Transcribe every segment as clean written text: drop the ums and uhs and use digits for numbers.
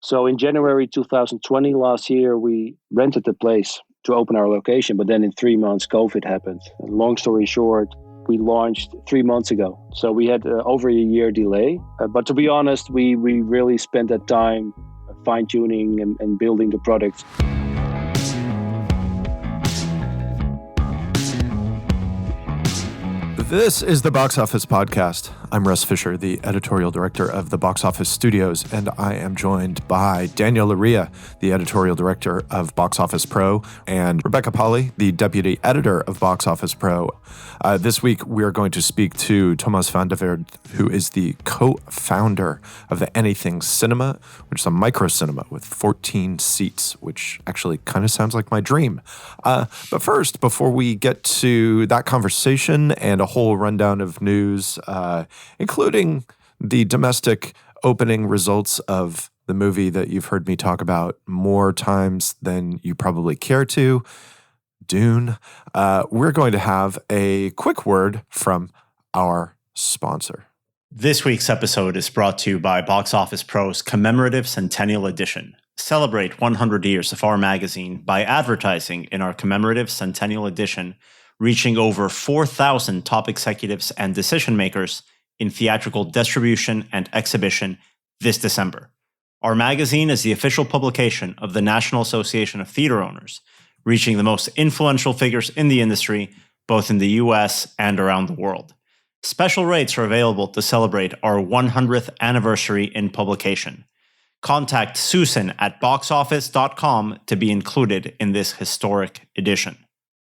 So in January 2020, last year, we rented the place to open our location. But then in 3 months, COVID happened. And long story short, we launched 3 months ago. So we had over a year delay. But to be honest, we really spent that time fine-tuning and building the product. This is the Box Office Podcast. I'm Russ Fischer, the editorial director of the Box Office Studios, and I am joined by Daniel Loria, the editorial director of Box Office Pro, and Rebecca Pahle, the deputy editor of Box Office Pro. This week, we are going to speak to Thomas van de Weerd, who is the co-founder of the Anything Cinema, which is a micro cinema with 14 seats, which actually kind of sounds like my dream. But first, before we get to that conversation and a whole rundown of news, including the domestic opening results of the movie that you've heard me talk about more times than you probably care to, Dune, we're going to have a quick word from our sponsor. This week's episode is brought to you by Box Office Pro's Commemorative Centennial Edition. Celebrate 100 years of our magazine by advertising in our Commemorative Centennial Edition, reaching over 4,000 top executives and decision makers in theatrical distribution and exhibition this December. Our magazine is the official publication of the National Association of Theater Owners, reaching the most influential figures in the industry, both in the US and around the world. Special rates are available to celebrate our 100th anniversary in publication. Contact Susan at boxoffice.com to be included in this historic edition.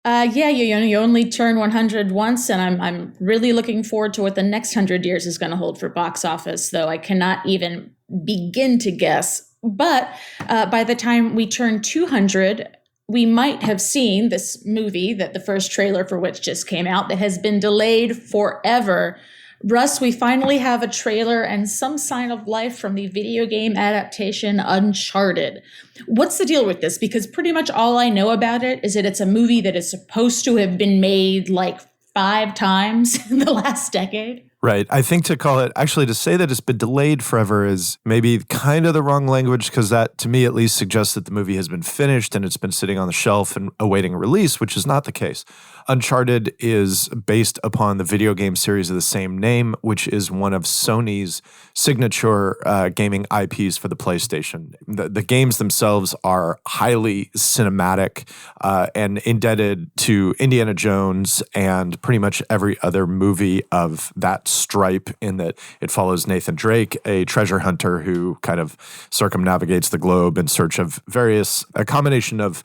You only turn 100 once, and I'm really looking forward to what the next 100 years is going to hold for Box Office, though I cannot even begin to guess. But by the time we turn 200, we might have seen this movie that the first trailer for which just came out that has been delayed forever. Russ, we finally have a trailer and some sign of life from the video game adaptation Uncharted. What's the deal with this? Because pretty much all I know about it is that it's a movie that is supposed to have been made like 5 times in the last decade. Right. I think to say that it's been delayed forever is maybe kind of the wrong language, because that, to me at least, suggests that the movie has been finished and it's been sitting on the shelf and awaiting release, which is not the case. Uncharted is based upon the video game series of the same name, which is one of Sony's signature gaming IPs for the PlayStation. The games themselves are highly cinematic and indebted to Indiana Jones and pretty much every other movie of that stripe, in that it follows Nathan Drake, a treasure hunter who kind of circumnavigates the globe in search of a combination of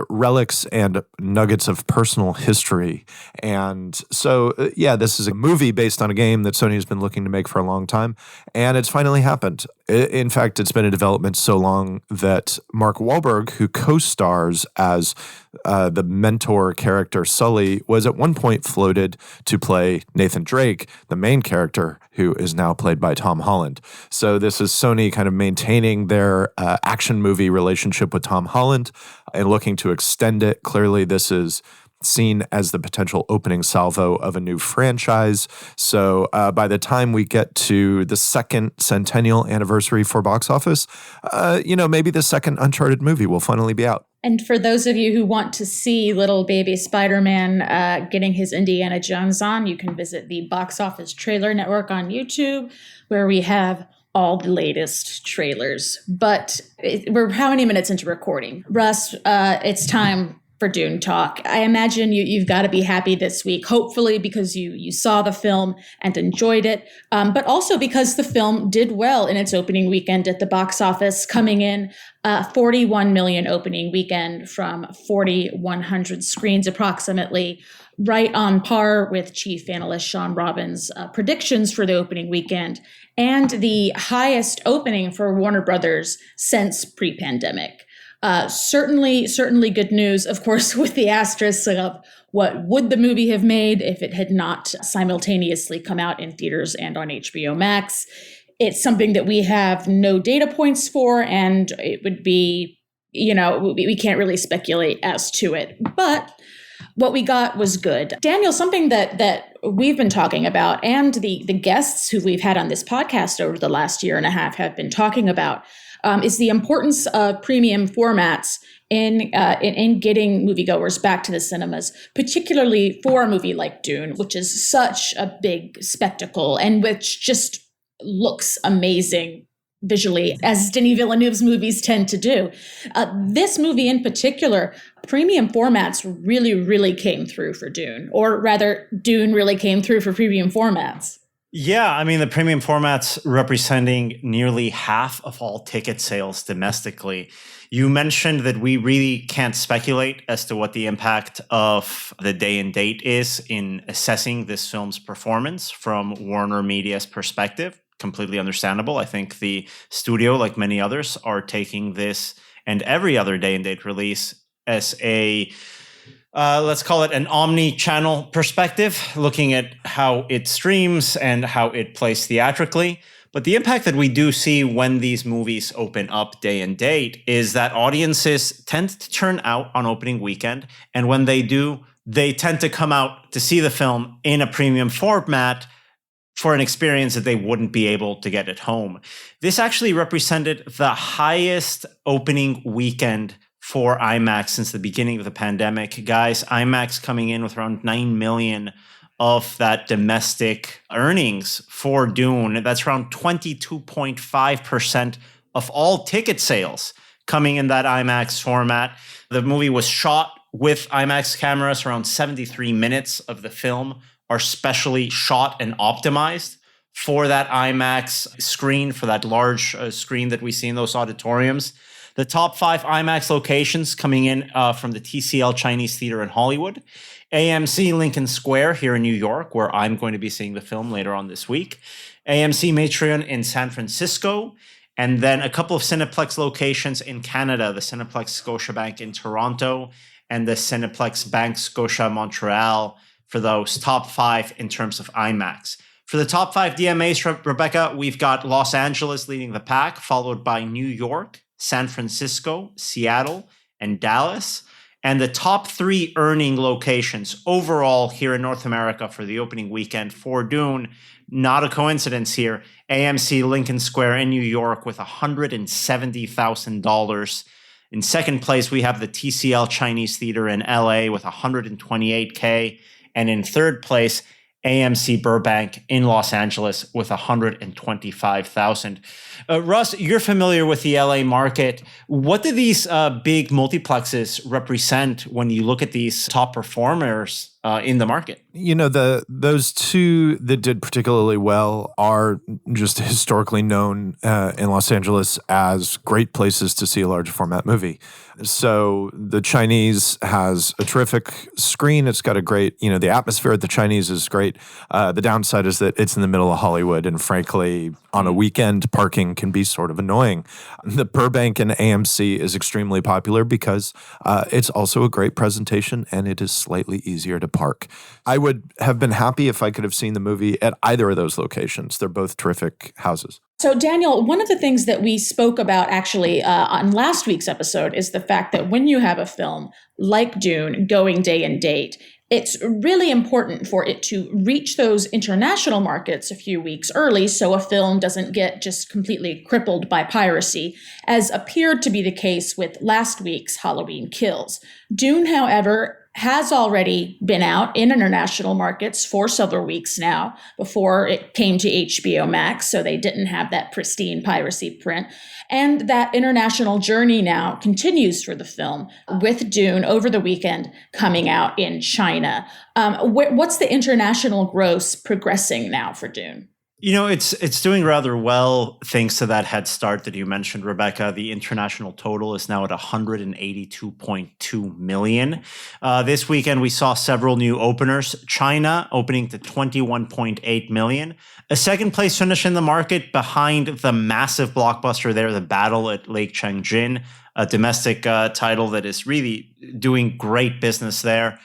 relics and nuggets of personal history. And so, this is a movie based on a game that Sony has been looking to make for a long time, and it's finally happened. In fact, it's been in development so long that Mark Wahlberg, who co-stars as the mentor character Sully, was at one point floated to play Nathan Drake, the main character, who is now played by Tom Holland. So this is Sony kind of maintaining their action movie relationship with Tom Holland and looking to extend it. Clearly, this is seen as the potential opening salvo of a new franchise. So by the time we get to the second centennial anniversary for Box Office, maybe the second Uncharted movie will finally be out. And for those of you who want to see little baby Spider-Man getting his Indiana Jones on, you can visit the Box Office Trailer Network on YouTube, where we have all the latest trailers. But we're how many minutes into recording? Russ, it's time for Dune talk. I imagine you've got to be happy this week, hopefully because you saw the film and enjoyed it, but also because the film did well in its opening weekend at the box office, coming in 41 million opening weekend from 4,100 screens approximately, right on par with chief analyst Sean Robbins' predictions for the opening weekend, and the highest opening for Warner Brothers since pre-pandemic. Certainly good news, of course, with the asterisk of what would the movie have made if it had not simultaneously come out in theaters and on HBO Max. It's something that we have no data points for, and it would be, we can't really speculate as to it. But what we got was good. Daniel, something that we've been talking about, and the guests who we've had on this podcast over the last year and a half have been talking about, is the importance of premium formats in getting moviegoers back to the cinemas, particularly for a movie like Dune, which is such a big spectacle and which just looks amazing visually, as Denis Villeneuve's movies tend to do. This movie in particular, premium formats really, really came through for Dune, or rather, Dune really came through for premium formats. Yeah, I mean, the premium formats representing nearly half of all ticket sales domestically. You mentioned that we really can't speculate as to what the impact of the day and date is in assessing this film's performance from Warner Media's perspective. Completely understandable. I think the studio, like many others, are taking this and every other day and date release as a let's call it an omni-channel perspective, looking at how it streams and how it plays theatrically. But the impact that we do see when these movies open up day and date is that audiences tend to turn out on opening weekend. And when they do, they tend to come out to see the film in a premium format for an experience that they wouldn't be able to get at home. This actually represented the highest opening weekend for IMAX since the beginning of the pandemic. Guys, IMAX coming in with around 9 million of that domestic earnings for Dune. That's around 22.5% of all ticket sales coming in that IMAX format. The movie was shot with IMAX cameras. Around 73 minutes of the film are specially shot and optimized for that IMAX screen, for that large screen that we see in those auditoriums. The top 5 IMAX locations coming in from the TCL Chinese Theater in Hollywood, AMC Lincoln Square here in New York, where I'm going to be seeing the film later on this week, AMC Metreon in San Francisco, and then a couple of Cineplex locations in Canada, the Cineplex Scotiabank in Toronto and the Cineplex Bank Scotia Montreal, for those top 5 in terms of IMAX. For the top 5 DMAs, Rebecca, we've got Los Angeles leading the pack, followed by New York, San Francisco, Seattle, and Dallas. And the top 3 earning locations overall here in North America for the opening weekend for Dune, not a coincidence here, AMC Lincoln Square in New York with $170,000. In second place, we have the TCL Chinese Theater in LA with $128K. And in third place, AMC Burbank in Los Angeles with $125,000. Russ, you're familiar with the LA market. What do these big multiplexes represent when you look at these top performers in the market? You know, those two that did particularly well are just historically known in Los Angeles as great places to see a large format movie. So the Chinese has a terrific screen. It's got a great, the atmosphere at the Chinese is great. The downside is that it's in the middle of Hollywood, and frankly, on a weekend, parking can be sort of annoying. The Burbank and AMC is extremely popular because it's also a great presentation and it is slightly easier to park. I would have been happy if I could have seen the movie at either of those locations. They're both terrific houses. So, Daniel, one of the things that we spoke about actually on last week's episode is the fact that when you have a film like Dune going day and date, it's really important for it to reach those international markets a few weeks early so a film doesn't get just completely crippled by piracy, as appeared to be the case with last week's Halloween Kills. Dune, however, has already been out in international markets for several weeks now before it came to HBO Max, so they didn't have that pristine piracy print. And that international journey now continues for the film with Dune over the weekend coming out in China. What's the international gross progressing now for Dune? It's doing rather well thanks to that head start that you mentioned, Rebecca. The international total is now at 182.2 million. This weekend, we saw several new openers. China opening to 21.8 million. A second place finish in the market behind the massive blockbuster there, The Battle at Lake Changjin, a domestic title that is really doing great business there.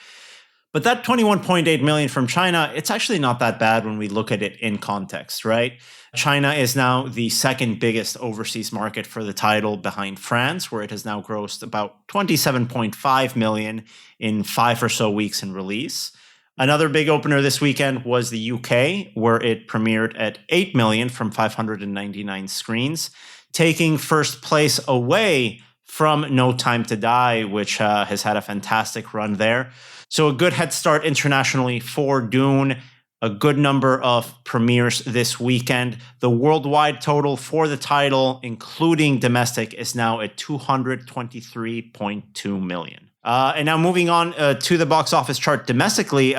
But that 21.8 million from China, it's actually not that bad when we look at it in context, right? China is now the second biggest overseas market for the title behind France, where it has now grossed about 27.5 million in 5 or so weeks in release. Another big opener this weekend was the UK, where it premiered at 8 million from 599 screens. taking first place away from No Time to Die, which has had a fantastic run there. So a good head start internationally for Dune. A good number of premieres this weekend. The worldwide total for the title, including domestic, is now at $223.2 million. And now moving on to the box office chart domestically,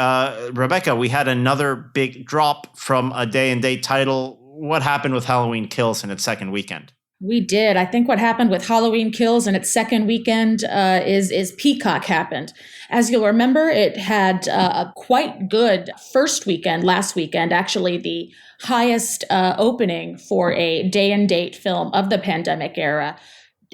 Rebecca, we had another big drop from a day-and-date title. What happened with Halloween Kills in its second weekend? We did. I think what happened with Halloween Kills in its second weekend is Peacock happened. As you'll remember, it had a quite good first weekend, last weekend, actually the highest opening for a day-and-date film of the pandemic era.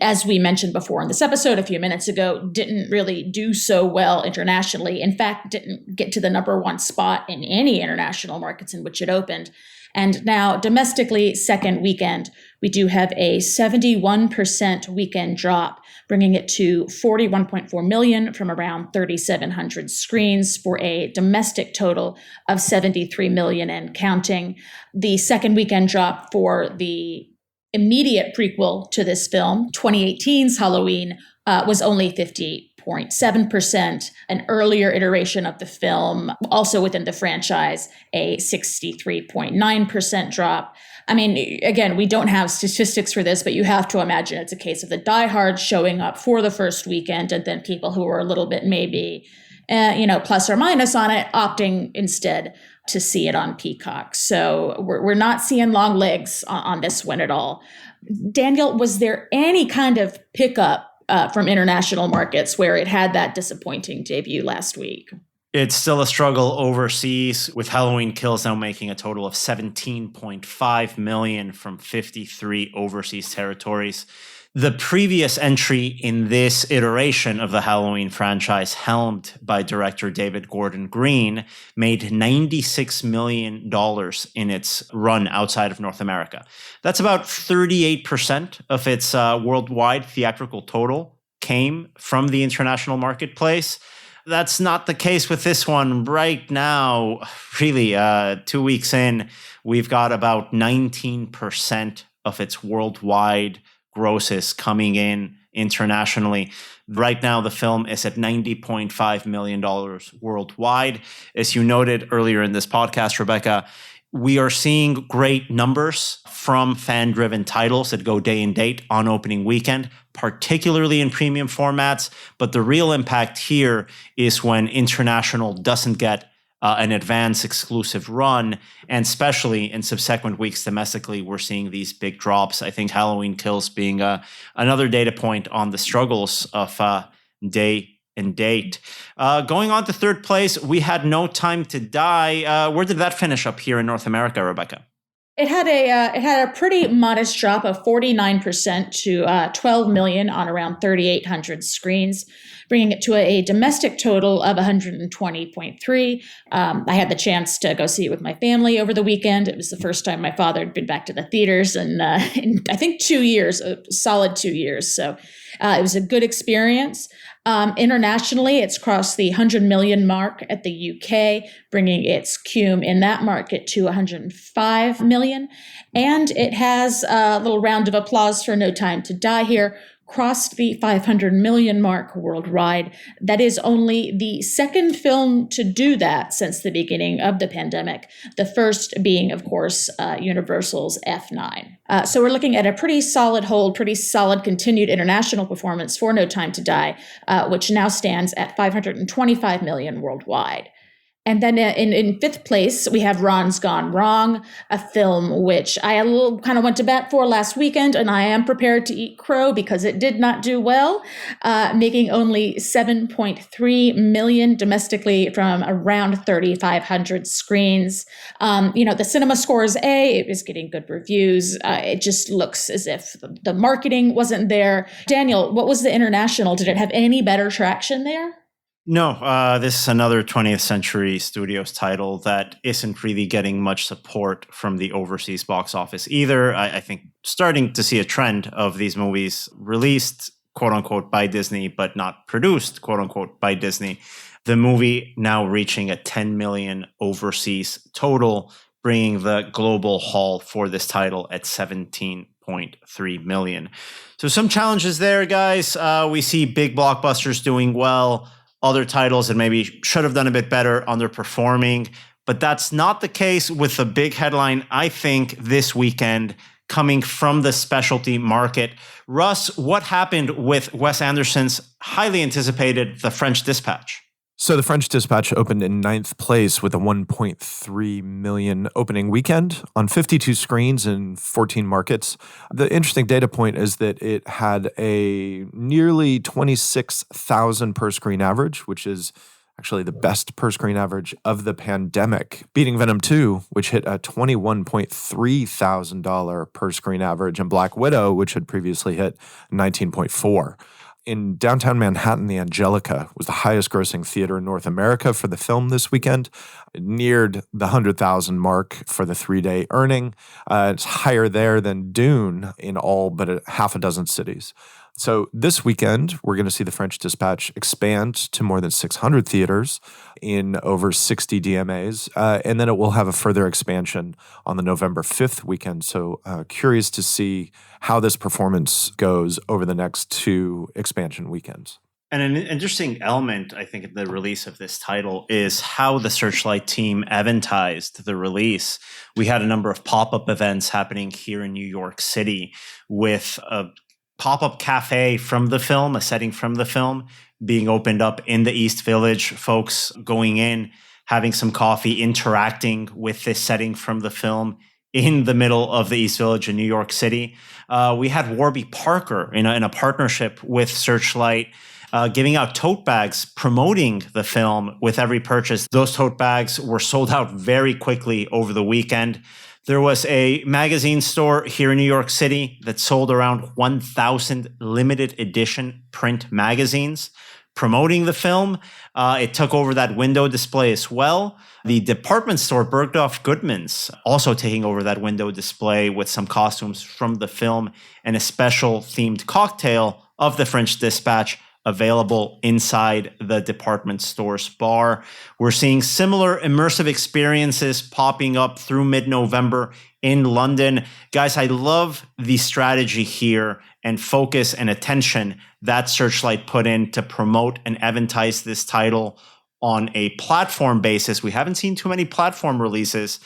As we mentioned before in this episode a few minutes ago, didn't really do so well internationally. In fact, didn't get to the number one spot in any international markets in which it opened. And now domestically, second weekend, we do have a 71% weekend drop, bringing it to 41.4 million from around 3,700 screens for a domestic total of 73 million and counting. The second weekend drop for the immediate prequel to this film, 2018's Halloween, was only 58.7%. An earlier iteration of the film, also within the franchise, a 63.9% drop. I mean, again, we don't have statistics for this, but you have to imagine it's a case of the diehards showing up for the first weekend and then people who are a little bit maybe, plus or minus on it, opting instead to see it on Peacock. So we're not seeing long legs on this one at all. Daniel, was there any kind of pickup from international markets where it had that disappointing debut last week? It's still a struggle overseas, with Halloween Kills now making a total of 17.5 million from 53 overseas territories. The previous entry in this iteration of the Halloween franchise, helmed by director David Gordon Green, made $96 million in its run outside of North America. That's about 38% of its worldwide theatrical total came from the international marketplace. That's not the case with this one right now. Really, 2 weeks in, we've got about 19% of its worldwide grosses coming in internationally. Right now, the film is at $90.5 million worldwide. As you noted earlier in this podcast, Rebecca, we are seeing great numbers from fan-driven titles that go day and date on opening weekend, particularly in premium formats. But the real impact here is when international doesn't get an advance exclusive run, and especially in subsequent weeks domestically, we're seeing these big drops. I think Halloween Kills being another data point on the struggles of day and date. Going on to third place, we had No Time to Die. Where did that finish up here in North America, Rebecca? It had a pretty modest drop of 49% to 12 million on around 3,800 screens, bringing it to a domestic total of 120.3. I had the chance to go see it with my family over the weekend. It was the first time my father had been back to the theaters in I think 2 years, a solid 2 years. So it was a good experience. Internationally, it's crossed the 100 million mark at the UK, bringing its cum in that market to 105 million. And it has a little round of applause for No Time to Die here, crossed the 500 million mark worldwide. That is only the second film to do that since the beginning of the pandemic, the first being, of course, Universal's F9. So we're looking at a pretty solid hold, pretty solid continued international performance for No Time to Die, which now stands at 525 million worldwide. And then in fifth place, we have Ron's Gone Wrong, a film which I kind of went to bat for last weekend, and I am prepared to eat crow because it did not do well, making only 7.3 million domestically from around 3,500 screens. The cinema score is A. It is getting good reviews. It just looks as if the marketing wasn't there. Daniel, what was the international? Did it have any better traction there? No, this is another 20th Century Studios title that isn't really getting much support from the overseas box office either. I think starting to see a trend of these movies released, quote unquote, by Disney, but not produced, quote unquote, by Disney. The movie now reaching a 10 million overseas total, bringing the global haul for this title at 17.6 $9.3 million. So some challenges there, guys. We see big blockbusters doing well, other titles that maybe should have done a bit better underperforming. But that's not the case with the big headline, I think, this weekend coming from the specialty market. Russ, what happened with Wes Anderson's highly anticipated The French Dispatch? So The French Dispatch opened in 9th place with a 1.3 million opening weekend on 52 screens in 14 markets. The interesting data point is that it had a nearly 26,000 per screen average, which is actually the best per screen average of the pandemic, beating Venom 2, which hit a $21.3 thousand per screen average, and Black Widow, which had previously hit 19.4. In downtown Manhattan, the Angelica was the highest grossing theater in North America for the film this weekend. It neared the 100,000 mark for the 3-day earning. It's higher there than Dune in all but a half a dozen cities. So this weekend, we're going to see The French Dispatch expand to more than 600 theaters in over 60 DMAs, and then it will have a further expansion on the November 5th weekend. So curious to see how this performance goes over the next 2 expansion weekends. And an interesting element, I think, in the release of this title is how the Searchlight team eventized the release. We had a number of pop-up events happening here in New York City with a pop-up cafe from the film, a setting from the film, being opened up in the East Village, folks going in, having some coffee, interacting with this setting from the film in the middle of the East Village in New York City. We had Warby Parker in a partnership with Searchlight, giving out tote bags, promoting the film with every purchase. Those tote bags were sold out very quickly over the weekend. There was a magazine store here in New York City that sold around 1,000 limited edition print magazines promoting the film. It took over that window display as well. The department store, Bergdorf Goodman's, also taking over that window display with some costumes from the film and a special themed cocktail of The French Dispatch available inside the department store's bar. We're seeing similar immersive experiences popping up through mid-November in London. Guys, I love the strategy here and focus and attention that Searchlight put in to promote and eventize this title on a platform basis. We haven't seen too many platform releases.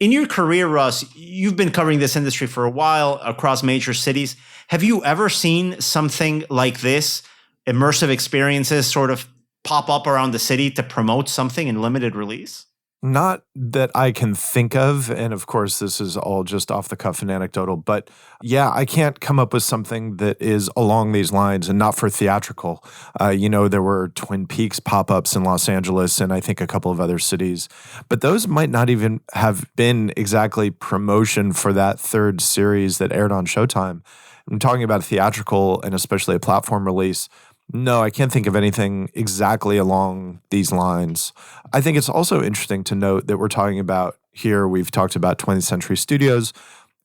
In your career, Russ, you've been covering this industry for a while across major cities. Have you ever seen something like this? Immersive experiences sort of pop up around the city to promote something in limited release? Not that I can think of, and of course this is all just off the cuff and anecdotal, but yeah, I can't come up with something that is along these lines and not for theatrical. There were Twin Peaks pop-ups in Los Angeles and I think a couple of other cities, but those might not even have been exactly promotion for that 3rd series that aired on Showtime. I'm talking about a theatrical and especially a platform release. No, I can't think of anything exactly along these lines. I think it's also interesting to note that we're talking about here, we've talked about 20th Century Studios.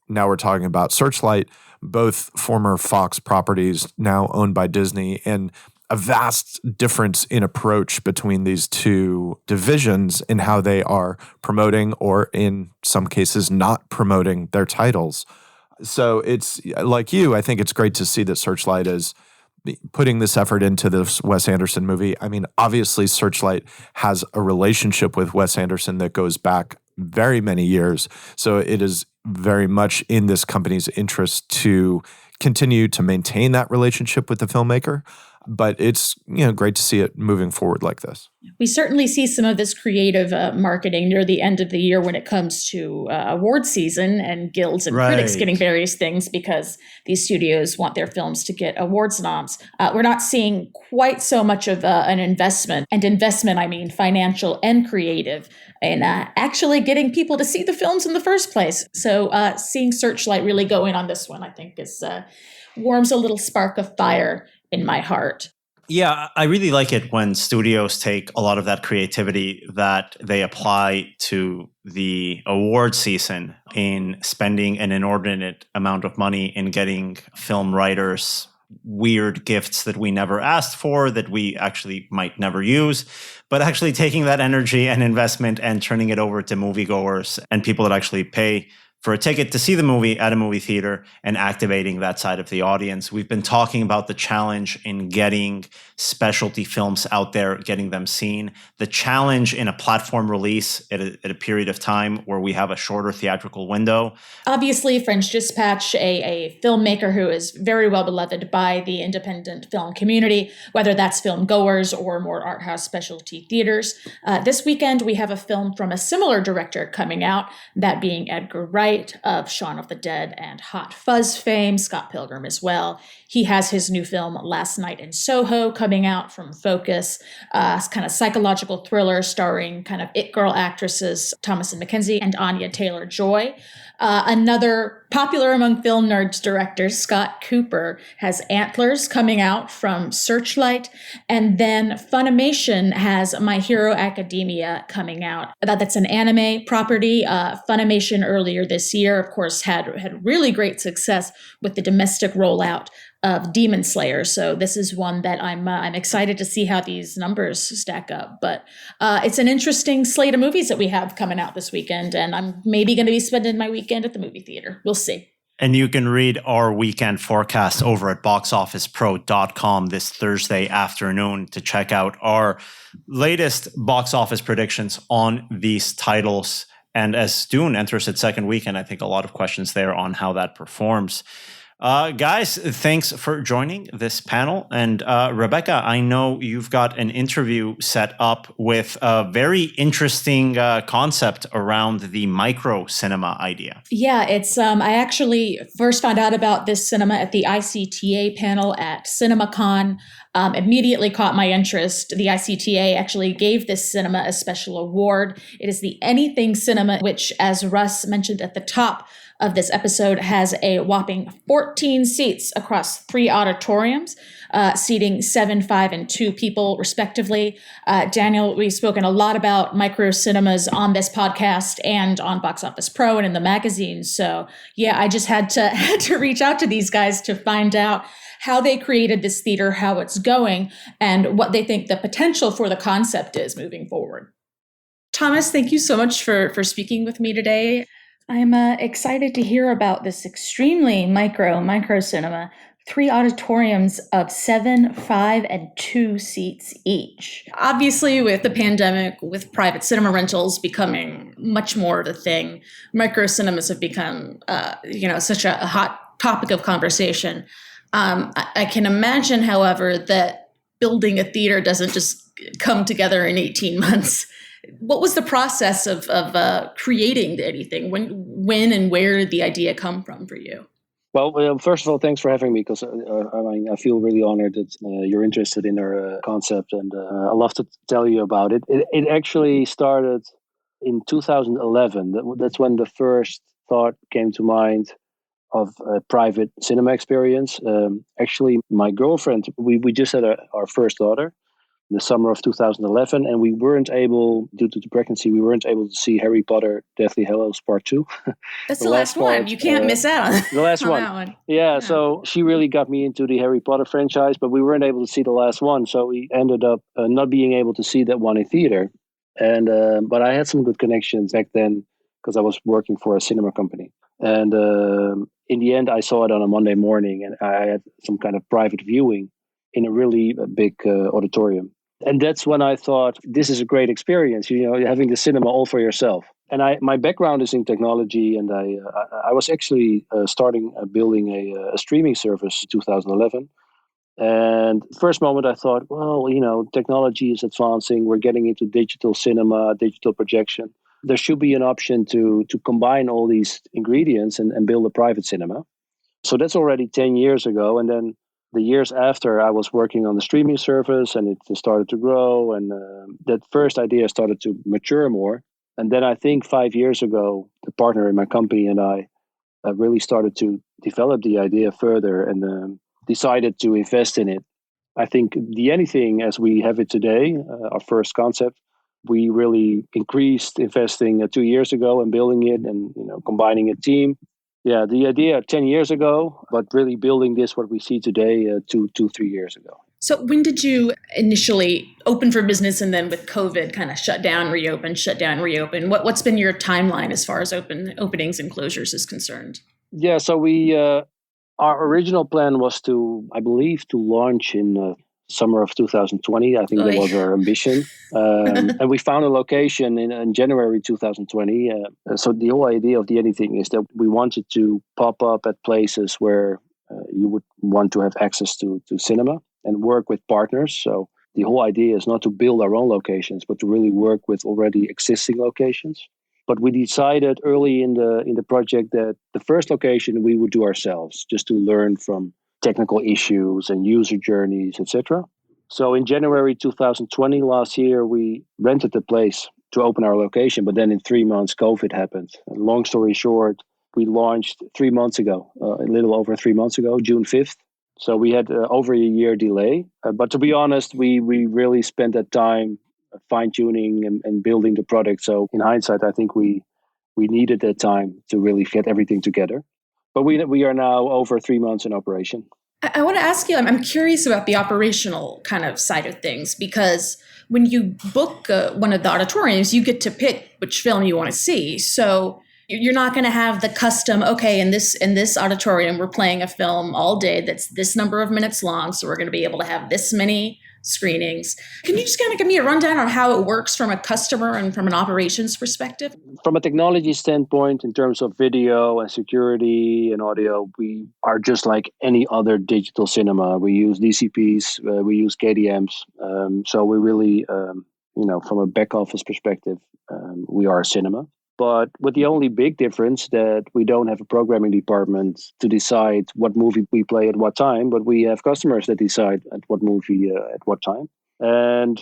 Now we're talking about Searchlight, both former Fox properties now owned by Disney, and a vast difference in approach between these two divisions in how they are promoting or in some cases not promoting their titles. So it's like you, I think it's great to see that Searchlight is putting this effort into this Wes Anderson movie. I mean, obviously Searchlight has a relationship with Wes Anderson that goes back very many years. So it is very much in this company's interest to continue to maintain that relationship with the filmmaker. But it's great to see it moving forward like this. We certainly see some of this creative marketing near the end of the year when it comes to award season and guilds and critics getting various things because these studios want their films to get awards noms. We're not seeing quite so much of an investment, and investment I mean financial and creative, and actually getting people to see the films in the first place. So seeing Searchlight really go in on this one, I think, is warms a little spark of fire in my heart. Yeah, I really like it when studios take a lot of that creativity that they apply to the award season in spending an inordinate amount of money in getting film writers weird gifts that we never asked for, that we actually might never use, but actually taking that energy and investment and turning it over to moviegoers and people that actually pay for a ticket to see the movie at a movie theater and activating that side of the audience. We've been talking about the challenge in getting specialty films out there, getting them seen, the challenge in a platform release at a period of time where we have a shorter theatrical window. Obviously, French Dispatch, a filmmaker who is very well beloved by the independent film community, whether that's film goers or more art house specialty theaters. This weekend, we have a film from a similar director coming out, that being Edgar Wright of Shaun of the Dead and Hot Fuzz fame, Scott Pilgrim as well. He has his new film Last Night in Soho coming out from Focus, kind of psychological thriller starring kind of it girl actresses Thomasin McKenzie and Anya Taylor-Joy. Another popular among film nerds director, Scott Cooper, has Antlers coming out from Searchlight. And then Funimation has My Hero Academia coming out. That's an anime property. Funimation earlier this year, of course, had really great success with the domestic rollout of Demon Slayer. So this is one that I'm excited to see how these numbers stack up. But it's an interesting slate of movies that we have coming out this weekend, and I'm maybe going to be spending my weekend at the movie theater. We'll see. And you can read our weekend forecast over at boxofficepro.com this Thursday afternoon to check out our latest box office predictions on these titles. And as Dune enters its second weekend, I think a lot of questions there on how that performs. Guys, thanks for joining this panel. And Rebecca, I know you've got an interview set up with a very interesting concept around the micro cinema idea. Yeah, it's I actually first found out about this cinema at the ICTA panel at CinemaCon. Immediately caught my interest. The ICTA actually gave this cinema a special award. It is the Anything Cinema, which, as Russ mentioned at the top of this episode, has a whopping 14 seats across 3 auditoriums, seating 7, 5, and 2 people, respectively. Daniel, we've spoken a lot about micro cinemas on this podcast and on Box Office Pro and in the magazine. So, yeah, I just had to reach out to these guys to find out how they created this theater, how it's going, and what they think the potential for the concept is moving forward. Thomas, thank you so much for speaking with me today. I'm excited to hear about this extremely micro cinema, 3 auditoriums of 7, 5, and 2 seats each. Obviously, with the pandemic, with private cinema rentals becoming much more the thing, micro cinemas have become, such a hot topic of conversation. I can imagine, however, that building a theater doesn't just come together in 18 months. What was the process of creating Anything? When and where did the idea come from for you? Well, first of all, thanks for having me, because I feel really honored that you're interested in our concept, and I'd love to tell you about it. It actually started in 2011. That's when the first thought came to mind of a private cinema experience. Actually, my girlfriend, we just had our first daughter in the summer of 2011, and we weren't able, due to the pregnancy, to see Harry Potter Deathly Hallows Part 2. That's the last one. You can't miss out on the last on one. That one. Yeah, so she really got me into the Harry Potter franchise, but we weren't able to see the last one, so we ended up not being able to see that one in theater. And but I had some good connections back then, because I was working for a cinema company. And in the end, I saw it on a Monday morning, and I had some kind of private viewing in a really big auditorium. And that's when I thought, this is a great experience, having the cinema all for yourself. And my background is in technology, and I was actually starting building a streaming service in 2011. And first moment I thought, well, technology is advancing. We're getting into digital cinema, digital projection. There should be an option to combine all these ingredients and build a private cinema. So that's already 10 years ago. And then the years after, I was working on the streaming service, and it started to grow. And that first idea started to mature more. And then I think 5 years ago, the partner in my company and I really started to develop the idea further and decided to invest in it. I think the Anything as we have it today, our first concept, we really increased investing 2 years ago and building it and combining a team. Yeah, the idea 10 years ago, but really building this, what we see today, 3 years ago. So when did you initially open for business and then with COVID kind of shut down, reopen, shut down, reopen? What's been your timeline as far as openings and closures is concerned? Yeah, so our original plan was I believe, to launch in summer of 2020. I think that was our ambition. And we found a location in January 2020. So the whole idea of the Anything is that we wanted to pop up at places where you would want to have access to cinema and work with partners. So the whole idea is not to build our own locations, but to really work with already existing locations. But we decided early in the project that the first location we would do ourselves, just to learn from technical issues and user journeys, etc. So in January 2020, last year, we rented the place to open our location. But then in 3 months, COVID happened. Long story short, we launched 3 months ago, a little over 3 months ago, June 5th. So we had over a year delay. But to be honest, we really spent that time fine-tuning and building the product. So in hindsight, I think we needed that time to really get everything together. But we are now over 3 months in operation. I want to ask you, I'm curious about the operational kind of side of things, because when you book one of the auditoriums, you get to pick which film you want to see. So you're not going to have the custom, okay, in this auditorium, we're playing a film all day that's this number of minutes long, so we're going to be able to have this many screenings. Can you just kind of give me a rundown on how it works from a customer and from an operations perspective? From a technology standpoint, in terms of video and security and audio, we are just like any other digital cinema. We use DCPs, we use KDMs. So we really, from a back office perspective, we are a cinema. But with the only big difference that we don't have a programming department to decide what movie we play at what time, but we have customers that decide at what movie at what time. And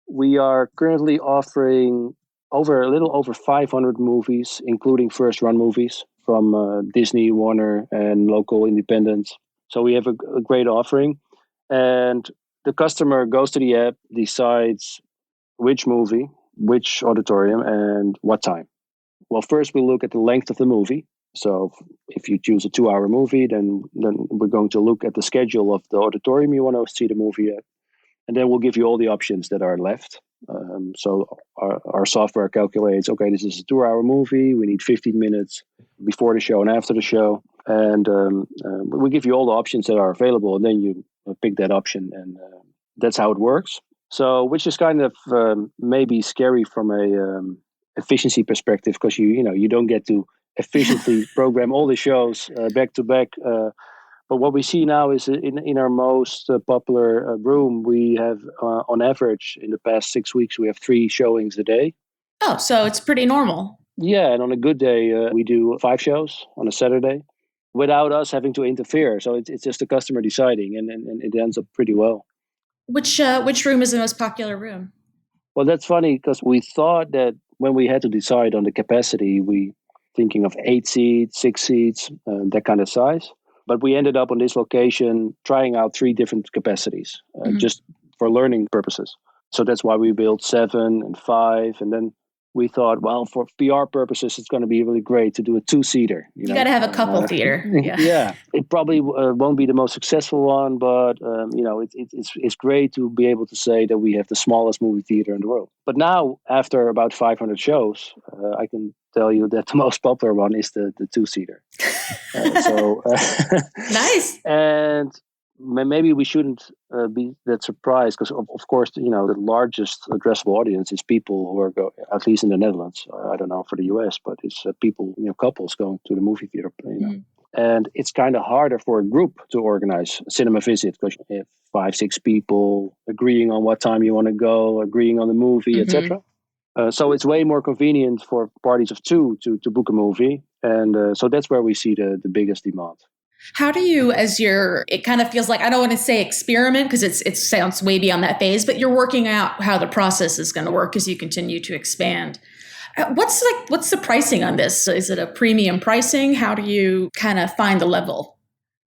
we are currently offering a little over 500 movies, including first-run movies from Disney, Warner, and local independents. So we have a great offering. And the customer goes to the app, decides which movie, which auditorium, and what time. Well, first we look at the length of the movie. So if you choose a 2-hour movie, then we're going to look at the schedule of the auditorium you want to see the movie at. And then we'll give you all the options that are left. So our software calculates, okay, this is a 2-hour movie. We need 15 minutes before the show and after the show. And we give you all the options that are available. And then you pick that option. And that's how it works. So which is kind of maybe scary from a efficiency perspective, because you don't get to efficiently program all the shows back to back. But what we see now is in our most popular room, we have on average in the past 6 weeks, we have 3 showings a day. Oh, so it's pretty normal. Yeah, and on a good day, we do 5 shows on a Saturday without us having to interfere. So it's just the customer deciding, and it ends up pretty well. Which room is the most popular room? Well, that's funny, because we thought that when we had to decide on the capacity, we thinking of 8 seats, 6 seats, that kind of size. But we ended up on this location trying out 3 different capacities, just for learning purposes. So that's why we built 7 and 5. And then we thought, well, for PR purposes, it's going to be really great to do a 2-seater. You got to have a couple theater. Yeah. Yeah, it probably won't be the most successful one, but it's great to be able to say that we have the smallest movie theater in the world. But now, after about 500 shows, I can tell you that the most popular one is the 2-seater. Nice. And maybe we shouldn't be that surprised, because of course, the largest addressable audience is people who are at least in the Netherlands. I don't know for the US, but it's people, couples going to the movie theater. And it's kind of harder for a group to organize a cinema visit, because you have 5-6 people agreeing on what time you want to go, agreeing on the movie, etc. So it's way more convenient for parties of 2 to book a movie, and so that's where we see the biggest demand. How do you, it kind of feels like, I don't want to say experiment, because it sounds way beyond that phase, but you're working out how the process is going to work as you continue to expand. What's the pricing on this? Is it a premium pricing? How do you kind of find the level?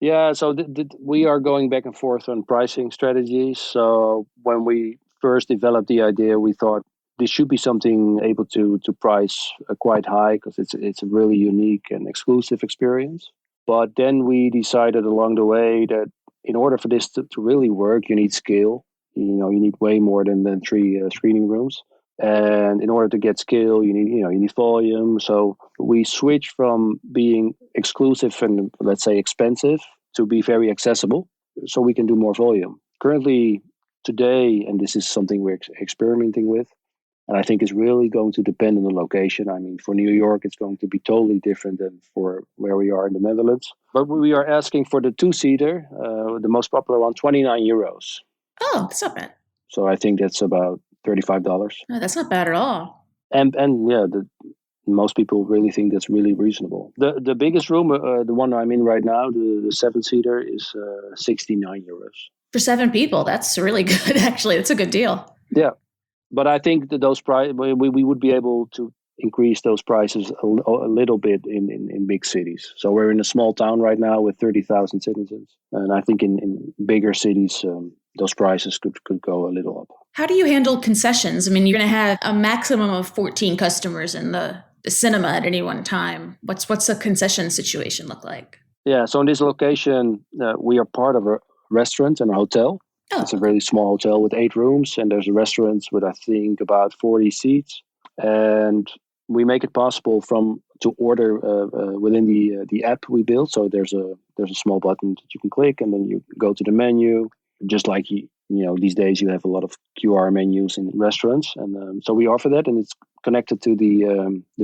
Yeah, so we are going back and forth on pricing strategies. So when we first developed the idea, we thought this should be something able to price quite high, because it's a really unique and exclusive experience. But then we decided along the way that in order for this to really work, you need scale. You need way more than 3 screening rooms. And in order to get scale, you need volume. So we switch from being exclusive and, let's say, expensive to be very accessible, so we can do more volume. Currently, today, and this is something we're experimenting with, and I think it's really going to depend on the location. I mean, for New York, it's going to be totally different than for where we are in the Netherlands. But we are asking for the 2-seater, the most popular one, 29 euros. Oh, that's not bad. So I think that's about $35. No, that's not bad at all. And yeah, most people really think that's really reasonable. The biggest room, the one I'm in right now, the 7-seater, is 69 euros. For 7 people, that's really good, actually. That's a good deal. Yeah. But I think that those we would be able to increase those prices a little bit in big cities. So we're in a small town right now with 30,000 citizens. And I think in bigger cities, those prices could go a little up. How do you handle concessions? I mean, you're going to have a maximum of 14 customers in the cinema at any one time. What's the concession situation look like? Yeah, so in this location, we are part of a restaurant and a hotel. Oh. It's a really small hotel with 8 rooms, and there's a restaurant with, I think, about 40 seats. And we make it possible to order within the app we built. So there's a small button that you can click, and then you go to the menu. Just like these days you have a lot of QR menus in restaurants, and so we offer that, and it's connected to the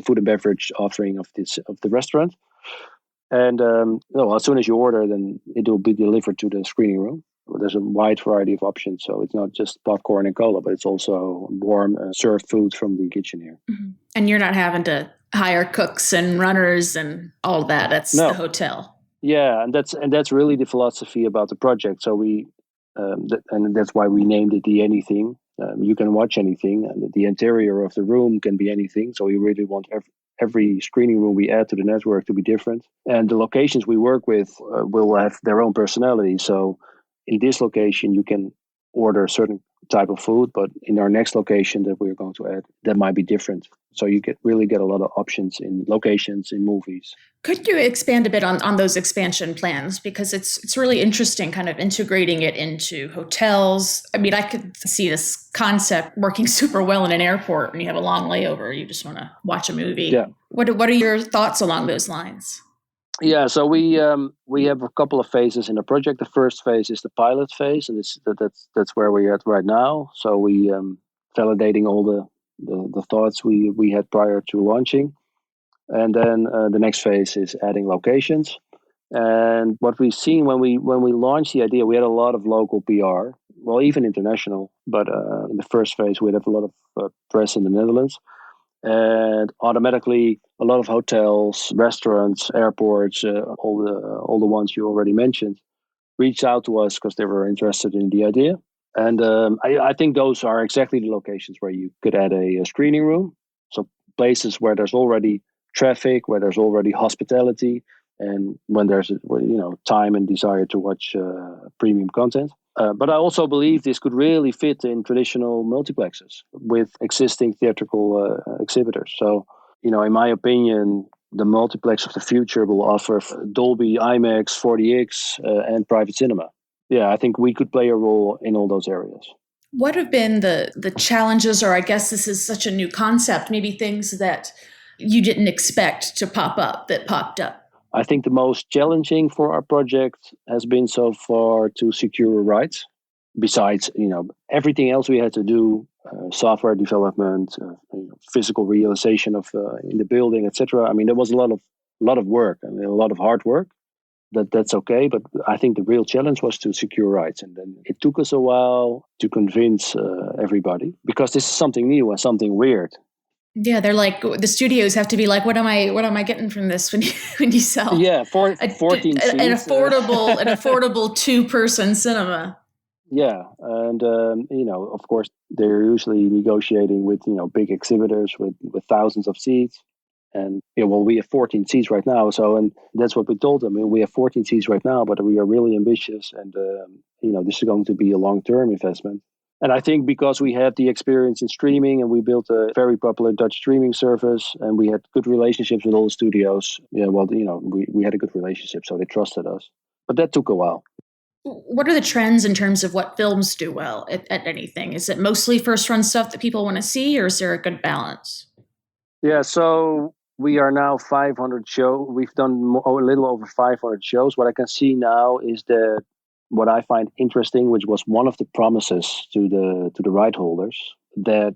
food and beverage offering of the restaurant. And as soon as you order, then it will be delivered to the screening room. There's a wide variety of options, so it's not just popcorn and cola, but it's also warm served food from the kitchen here. Mm-hmm. And you're not having to hire cooks and runners and all that. That's the hotel. Yeah, and that's really the philosophy about the project. So we. And that's why we named it the Anything. You can watch anything, and the interior of the room can be anything. So we really want every screening room we add to the network to be different. And the locations we work with will have their own personality. So in this location, you can order a certain type of food, but in our next location that we're going to add, that might be different. So you really get a lot of options in locations, in movies. Could you expand a bit on those expansion plans? Because it's really interesting kind of integrating it into hotels. I mean, I could see this concept working super well in an airport when you have a long layover. You just want to watch a movie. Yeah. What are your thoughts along those lines? Yeah, so we have a couple of phases in the project. The first phase is the pilot phase, and that's where we're at right now. So we validating all the thoughts we had prior to launching, and then the next phase is adding locations. And what we've seen when we launched the idea, we had a lot of local PR, well, even international. But in the first phase, we had a lot of press in the Netherlands. And automatically, a lot of hotels, restaurants, airports, all the ones you already mentioned, reached out to us because they were interested in the idea. And I think those are exactly the locations where you could add a screening room. So places where there's already traffic, where there's already hospitality, and when there's time and desire to watch premium content. But I also believe this could really fit in traditional multiplexes with existing theatrical exhibitors. So, in my opinion, the multiplex of the future will offer Dolby, IMAX, 4DX, and private cinema. Yeah, I think we could play a role in all those areas. What have been the challenges, or I guess this is such a new concept, maybe things that you didn't expect to pop up that popped up? I think the most challenging for our project has been so far to secure rights. Besides, everything else we had to do, software development, physical realization of in the building, etc. I mean, there was a lot of work, a lot of hard work. That's okay, but I think the real challenge was to secure rights, and then it took us a while to convince everybody, because this is something new and something weird. Yeah, they're like, the studios have to be like, what am I getting from this when you sell? Yeah, 14 seats. An affordable 2-person cinema. Yeah, and of course, they're usually negotiating with big exhibitors with thousands of seats, and we have 14 seats right now. So, and that's what we told them. I mean, we have 14 seats right now, but we are really ambitious, and this is going to be a long-term investment. And I think because we had the experience in streaming, and we built a very popular Dutch streaming service, and we had good relationships with all the studios. Yeah, well, we had a good relationship, so they trusted us. But that took a while. What are the trends in terms of what films do well at anything? Is it mostly first-run stuff that people want to see, or is there a good balance? Yeah, so we are now 500 shows. We've done a little over 500 shows. What I can see now is that what I find interesting, which was one of the promises to the right holders, that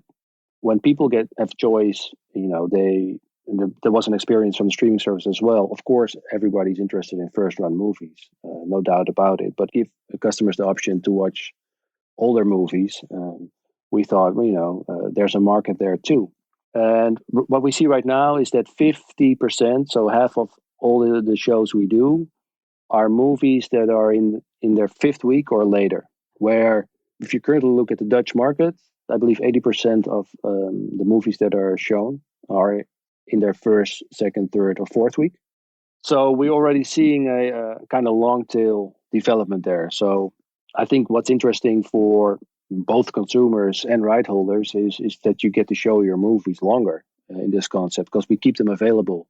when people have choice, there was an experience from the streaming service as well. Of course, everybody's interested in first-run movies, no doubt about it. But give customers the option to watch older movies, we thought, there's a market there too. And what we see right now is that 50%, so half of all the shows we do, are movies that are in their fifth week or later. Where if you currently look at the Dutch market, I believe 80% of the movies that are shown are in their first, second, third, or fourth week. So we're already seeing a kind of long tail development there. So I think what's interesting for both consumers and right holders is that you get to show your movies longer in this concept, because we keep them available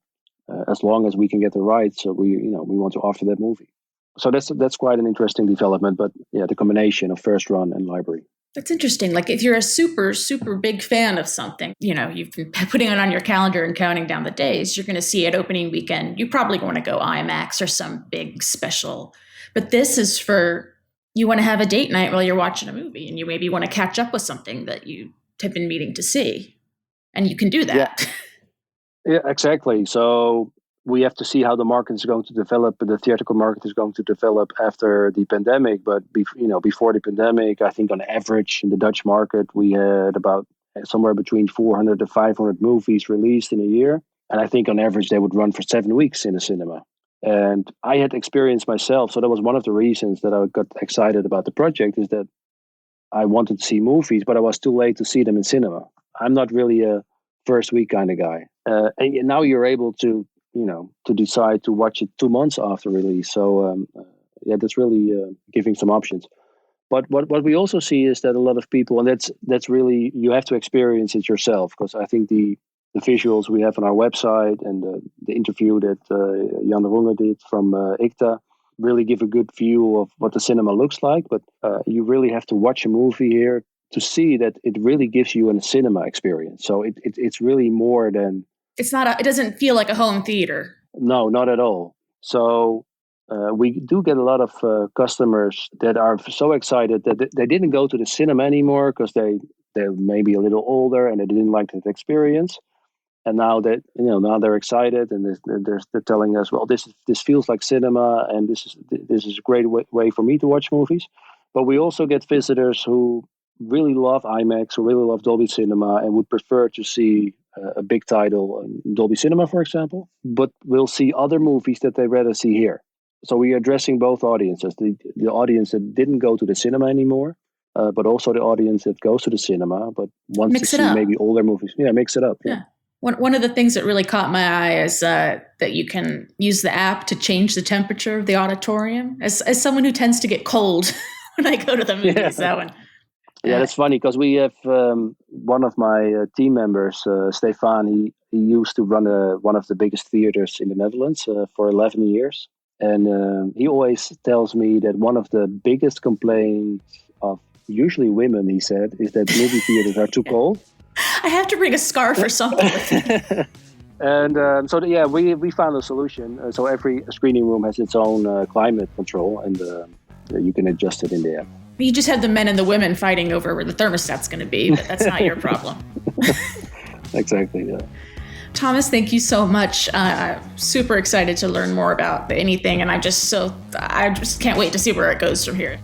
as long as we can get the rights. So we want to offer that movie. So that's quite an interesting development. But yeah, the combination of first run and library. That's interesting. Like if you're a super, super big fan of something, you've been putting it on your calendar and counting down the days, you're going to see it opening weekend. You probably want to go IMAX or some big special. But this is for, you want to have a date night while you're watching a movie, and you maybe want to catch up with something that you have been meaning to see. And you can do that. Yeah, exactly. So we have to see how the market is going to develop. The theatrical market is going to develop after the pandemic. But before the pandemic, I think on average in the Dutch market, we had about somewhere between 400 to 500 movies released in a year. And I think on average, they would run for 7 weeks in the cinema. And I had experience myself. So that was one of the reasons that I got excited about the project, is that I wanted to see movies, but I was too late to see them in cinema. I'm not really a first week kind of guy. And now you're able to decide to watch it 2 months after release. So that's really giving some options. But what we also see is that a lot of people, and that's really, you have to experience it yourself, because I think the visuals we have on our website and the interview that Jan de Runge did from ICTA really give a good view of what the cinema looks like. But you really have to watch a movie here to see that it really gives you a cinema experience. So it's really more than... It doesn't feel like a home theater. No, not at all. So we do get a lot of customers that are so excited that they didn't go to the cinema anymore because they're maybe a little older and they didn't like that experience. And now that now they're excited, and they're telling us, well, this feels like cinema, and this is a great way for me to watch movies. But we also get visitors who really love IMAX, who really love Dolby Cinema, and would prefer to see a big title in Dolby Cinema, for example, but we'll see other movies that they rather see here. So we are addressing both audiences, the audience that didn't go to the cinema anymore, but also the audience that goes to the cinema, but wants to see maybe older movies. Yeah, mix it up. Yeah. One of the things that really caught my eye is that you can use the app to change the temperature of the auditorium. As someone who tends to get cold when I go to the movies, that one. Yeah, that's funny, because we have one of my team members, Stefan, he used to run one of the biggest theaters in the Netherlands for 11 years. And he always tells me that one of the biggest complaints of usually women, he said, is that movie theaters are too cold. I have to bring a scarf or something with me. And we found a solution. So every screening room has its own climate control, and you can adjust it in the app. You just have the men and the women fighting over where the thermostat's going to be, but that's not your problem. Exactly, yeah. Thomas, thank you so much. Super excited to learn more about anything, and I just can't wait to see where it goes from here.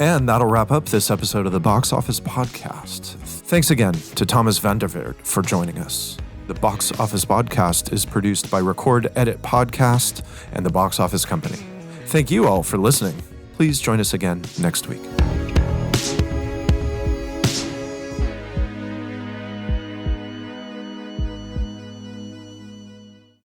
And that'll wrap up this episode of the Box Office Podcast. Thanks again to Thomas van der Weerd for joining us. The Box Office Podcast is produced by Record Edit Podcast and the Box Office Company. Thank you all for listening. Please join us again next week.